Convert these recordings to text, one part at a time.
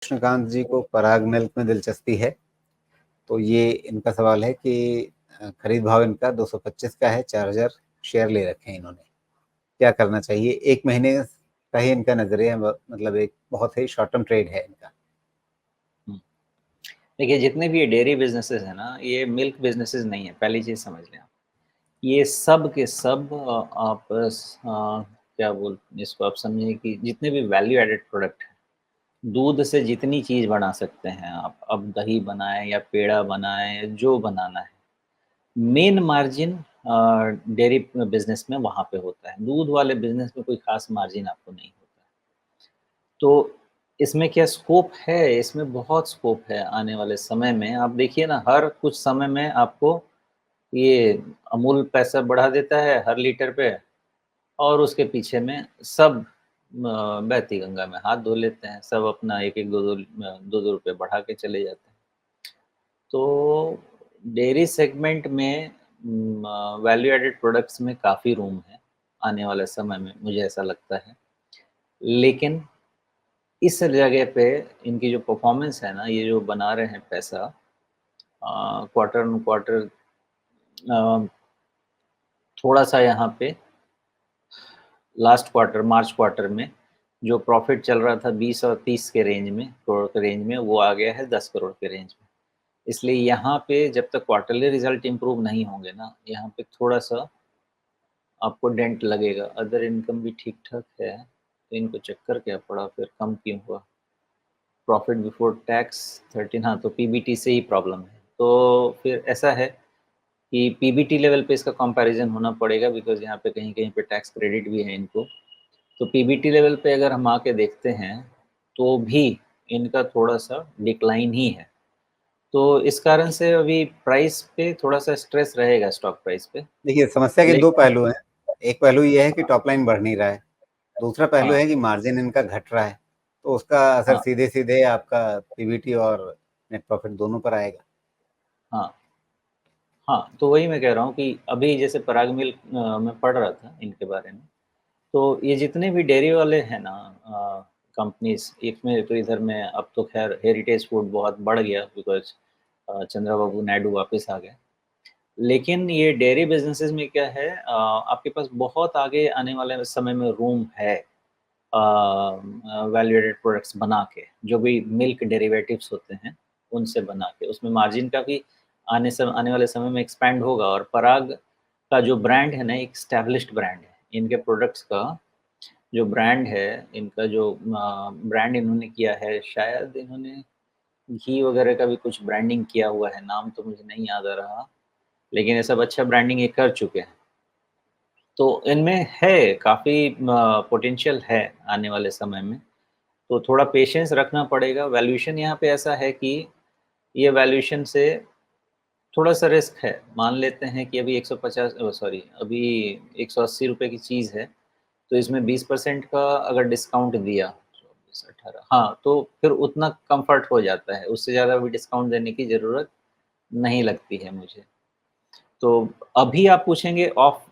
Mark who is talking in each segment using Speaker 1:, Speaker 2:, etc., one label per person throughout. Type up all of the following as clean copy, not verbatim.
Speaker 1: कृष्णकांत जी को पराग मिल्क में दिलचस्पी है, तो ये इनका सवाल है कि खरीद भाव इनका 225 का है, 4000 शेयर ले रखे हैं इन्होंने, क्या करना चाहिए? 1 महीने का ही इनका नजरिया, मतलब एक बहुत ही शॉर्ट टर्म ट्रेड है इनका।
Speaker 2: देखिए, जितने भी ये डेयरी बिजनेसेस है ना, ये मिल्क बिजनेसेस नहीं है, पहली चीज़ समझ लें आप। ये सब के सब आप क्या बोल इसको आप समझिए कि जितने भी वैल्यू एडेड प्रोडक्ट हैं, दूध से जितनी चीज़ बना सकते हैं आप, अब दही बनाएँ या पेड़ा बनाएँ, जो बनाना है। मेन मार्जिन डेयरी बिज़नेस में वहाँ पे होता है। दूध वाले बिज़नेस में कोई ख़ास मार्जिन आपको नहीं होता है। तो इसमें क्या स्कोप है? इसमें बहुत स्कोप है आने वाले समय में। आप देखिए ना, हर कुछ समय में आपको ये अमूल पैसा बढ़ा देता है हर लीटर पे और उसके पीछे में सब बहती गंगा में हाथ धो लेते हैं। सब अपना 1-1 2-2 रुपए बढ़ा के चले जाते हैं। तो डेयरी सेगमेंट में वैल्यू एडेड प्रोडक्ट्स में काफ़ी रूम है आने वाले समय में, मुझे ऐसा लगता है। लेकिन इस जगह पे इनकी जो परफॉर्मेंस है ना, ये जो बना रहे हैं पैसा क्वार्टर ऑन क्वार्टर, अ, थोड़ा-सा यहाँ पे लास्ट क्वार्टर मार्च क्वार्टर में जो प्रॉफ़िट चल रहा था 20 और 30 के रेंज में, करोड़ के रेंज में, वो आ गया है 10 करोड़ के रेंज में। इसलिए यहाँ पे जब तक क्वार्टरली रिज़ल्ट इम्प्रूव नहीं होंगे ना, यहाँ पे थोड़ा-सा आपको डेंट लगेगा। अदर इनकम भी ठीक-ठाक है, तो इनको चक्कर क्या पड़ा फिर कम क्यों हुआ? प्रॉफ़िट बिफोर टैक्स 13, हाँ, तो पीबीटी से ही प्रॉब्लम है। तो फिर ऐसा है कि पीबीटी लेवल पे इसका कंपैरिज़न होना पड़ेगा बिकॉज़ यहाँ पे कहीं-कहीं पे टैक्स क्रेडिट भी है इनको। तो पीबीटी लेवल पे अगर हम आके देखते हैं, तो भी इनका थोड़ा-सा डिक्लाइन ही है। तो इस कारण से अभी प्राइस पे थोड़ा-सा स्ट्रेस रहेगा स्टॉक प्राइस पे।
Speaker 1: देखिए, समस्या के 2
Speaker 2: लेकिन
Speaker 1: पहलू हैं। एक पहलू ये है कि
Speaker 2: हाँ,
Speaker 1: टॉप लाइन बढ़ नहीं रहा है। दूसरा पहलू
Speaker 2: हाँ,
Speaker 1: है कि मार्जिन इनका घट रहा है, तो उसका असर
Speaker 2: हाँ,
Speaker 1: सीधे-सीधे आपका पीबीटी और नेट प्रॉफिट दोनों पर आएगा।
Speaker 2: हाँ, हाँ, तो वही मैं कह रहा हूँ कि अभी जैसे पराग मिल्क मैं पढ़ रहा था इनके बारे में, तो ये जितने भी डेयरी वाले हैं ना कंपनीज़, इसमें तो इधर में अब तो ख़ैर हेरिटेज फूड बहुत बढ़ गया बिकॉज़ चंद्रबाबू नायडू वापस आ गए। लेकिन ये डेयरी बिज़नेसेस में क्या है, आपके पास बहुत आगे आने वाले समय में रूम है वैल्यू एडेड प्रोडक्ट्स बना के, जो भी मिल्क डेरिवेटिव्स होते हैं, उनसे बना के। उसमें मार्जिन का भी आने वाले समय में एक्सपैंड होगा और पराग का जो ब्रांड है ना, एक एस्टेब्लिश्ड ब्रांड है। इनके प्रोडक्ट्स का जो ब्रांड है, इनका जो ब्रांड इन्होंने किया है, शायद इन्होंने घी वगैरह का भी कुछ ब्रांडिंग किया हुआ है, नाम तो मुझे नहीं याद आ रहा, लेकिन ये सब अच्छा ब्रांडिंग ये कर चुके हैं। तो इनमें है काफ़ी पोटेंशियल है आने वाले समय में, तो थोड़ा पेशेंस रखना पड़ेगा। वैल्यूएशन यहाँ पे ऐसा है कि ये वैल्यूएशन से थोड़ा-सा रिस्क है। मान लेते हैं कि अभी 150 सॉरी अभी ₹180 की चीज़ है, तो इसमें 20% का अगर डिस्काउंट दिया, 24, 18, हाँ, तो फिर उतना कम्फ़र्ट हो जाता है, उससे ज़्यादा अभी डिस्काउंट देने की ज़रूरत नहीं लगती है मुझे। तो अभी आप पूछेंगे ऑफ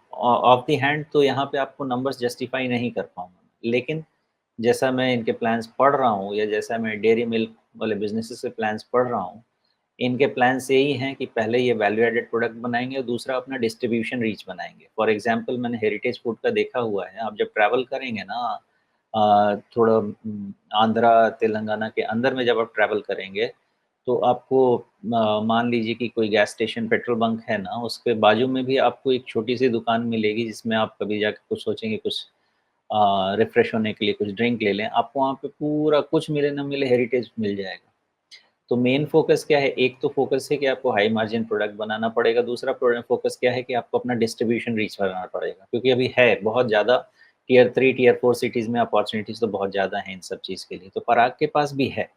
Speaker 2: द हैंड तो यहाँ पे आपको नंबर्स जस्टिफाई नहीं कर पाऊँगा। लेकिन जैसा मैं इनके प्लान्स पढ़ रहा हूँ या जैसा मैं डेयरी मिल्क वाले बिज़नेसेस के प्लान्स पढ़ रहा हूँ, इनके प्लान्स यही हैं कि पहले ये वैल्यू एडेड प्रोडक्ट बनाएँगे और दूसरा अपना डिस्ट्रीब्यूशन रीच बनाएँगे। फॉर एग्ज़ाम्पल मैंने हेरिटेज फूड का देखा हुआ है, आप जब ट्रैवल करेंगे ना थोड़ा आंध्रा, तेलंगाना के अंदर में जब आप ट्रैवल करेंगे, तो आपको मान लीजिए कि कोई गैस स्टेशन, पेट्रोल बंक है ना, उसके बाजू में भी आपको एक छोटी-सी दुकान मिलेगी जिसमें आप कभी जाके कुछ सोचेंगे कुछ रिफ्रेश होने के लिए कुछ ड्रिंक ले लें, आपको वहाँ पे पूरा कुछ मिले ना मिले हेरिटेज मिल जाएगा। तो मेन फ़ोकस क्या है? एक तो फ़ोकस है कि आपको हाई मार्जिन प्रोडक्ट बनाना पड़ेगा, दूसरा फ़ोकस क्या है कि आपको अपना डिस्ट्रीब्यूशन रीच बनाना पड़ेगा। क्योंकि अभी है बहुत ज़्यादा टियर 3, टियर 4 सिटीज़ में अपॉर्च्युनिटीज़ तो बहुत ज़्यादा हैं इन सब चीज़ के लिए, तो पराग के पास भी है।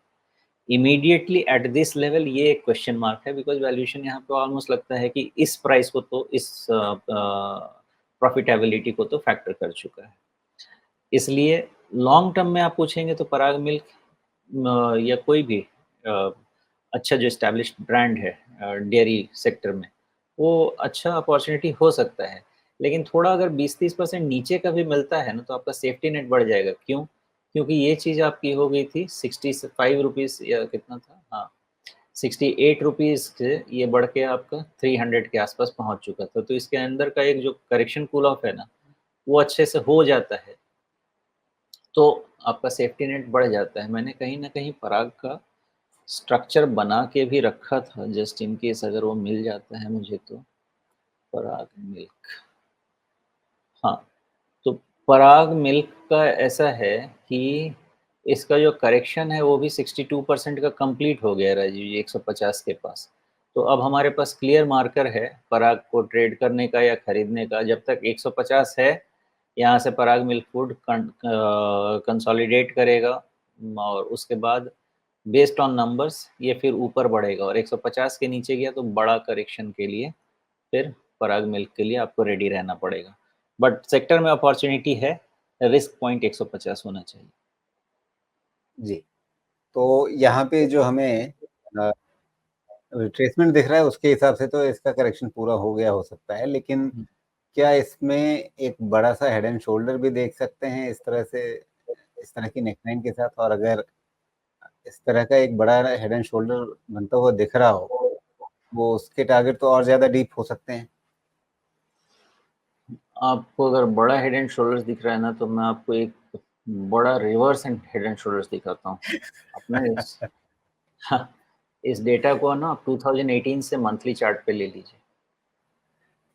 Speaker 2: इमीडिएटली एट दिस लेवल ये एक क्वेश्चन मार्क है बिकॉज़ वैल्यूएशन यहाँ पे ऑलमोस्ट लगता है कि इस प्राइस को तो इस प्रॉफिटेबिलिटी को तो फैक्टर कर चुका है। इसलिए लॉन्ग टर्म में आप पूछेंगे तो पराग मिल्क या कोई भी अ, अच्छा जो एस्टेब्लिश्ड ब्रांड है डेयरी सेक्टर में, वो अच्छा अपॉर्च्युनिटी हो सकता है। लेकिन थोड़ा अगर 20-30% नीचे का भी मिलता है ना, तो आपका सेफ्टी नेट बढ़ जाएगा। क्यों? क्योंकि ये चीज़ आपकी हो गई थी 65 रुपीज़ या कितना था? हाँ, 68 रुपीज़ से ये बढ़ के आपका 300 के आस-पास पहुँच चुका था। तो इसके अंदर का एक जो करेक्शन कूल ऑफ है ना, वो अच्छे से हो जाता है, तो आपका सेफ्टी नेट बढ़ जाता है। मैंने कहीं न कहीं पराग का स्ट्रक्चर बना के भी रखा था जस्ट इन केस अगर वो मिल जाता है मुझे तो। पराग मिल्क, हाँ, तो पराग मिल्क का ऐसा है कि इसका जो करेक्शन है वो भी 62% का कंप्लीट हो गया है राजीव जी 150 के पास। तो अब हमारे पास क्लियर मार्कर है पराग को ट्रेड करने का या खरीदने का। जब तक 150 है, यहाँ से पराग मिल्क फूड कंसोलिडेट करेगा और उसके बाद बेस्ड ऑन नंबर्स ये फिर ऊपर बढ़ेगा और 150 के नीचे गया तो बड़ा करेक्शन के लिए फिर पराग मिल्क के लिए आपको रेडी रहना पड़ेगा। बट सेक्टर में अपॉर्च्युनिटी है, रिस्क पॉइंट 150 होना चाहिए।
Speaker 1: जी, तो यहाँ पे जो हमें रिट्रेसमेंट दिख रहा है उसके हिसाब से तो इसका करेक्शन पूरा हो गया हो सकता है, लेकिन
Speaker 2: हुँ,
Speaker 1: क्या इसमें एक बड़ा-सा हेड एंड शोल्डर भी देख सकते हैं इस तरह से, इस तरह की नेकलाइन के साथ? और अगर इस तरह का एक बड़ा हेड एंड शोल्डर बनता हुआ दिख रहा हो, वो उसके टारगेट तो और ज़्यादा डीप हो सकते हैं।
Speaker 2: आपको अगर बड़ा हेड एंड शोल्डर्स दिख रहा है ना, तो मैं आपको एक बड़ा reverse and head and shoulders दिखाता हूँ। अपने इस हाँ, इस डेटा को ना आप 2018 से मंथली चार्ट पे ले लीजिए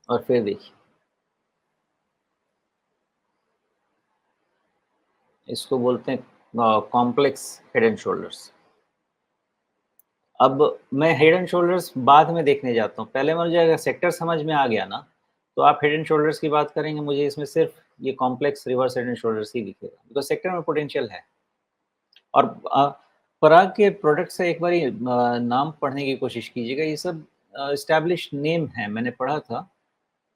Speaker 2: और फिर देखिए। इसको बोलते हैं कॉम्प्लेक्स हेड एंड शोल्डर्स। अब मैं हेड एंड शोल्डर्स बाद में देखने जाता हूँ। पहले मुझे अगर सेक्टर समझ में आ गया ना, तो आप हेड एंड शोल्डर्स की बात करेंगे, मुझे इसमें सिर्फ़ ये complex reverse head and shoulders ही दिखेगा। बिकॉज़ सेक्टर में पोटेंशियल है और पराग के प्रोडक्ट से एक बारी नाम पढ़ने की कोशिश कीजिएगा। ये सब एस्टेब्लिश्ड नेम है, मैंने पढ़ा था।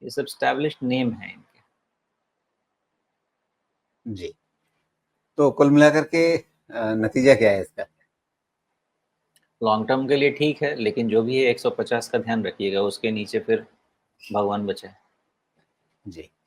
Speaker 2: ये सब एस्टेब्लिश्ड नेम हैं इनके।
Speaker 1: जी, तो कुल मिलाकर के नतीजा क्या है इसका?
Speaker 2: लॉन्ग टर्म के लिए ठीक है, लेकिन जो भी है 150 का ध्यान रखिएगा, उसके नीचे फिर भगवान बचाए।
Speaker 1: जी।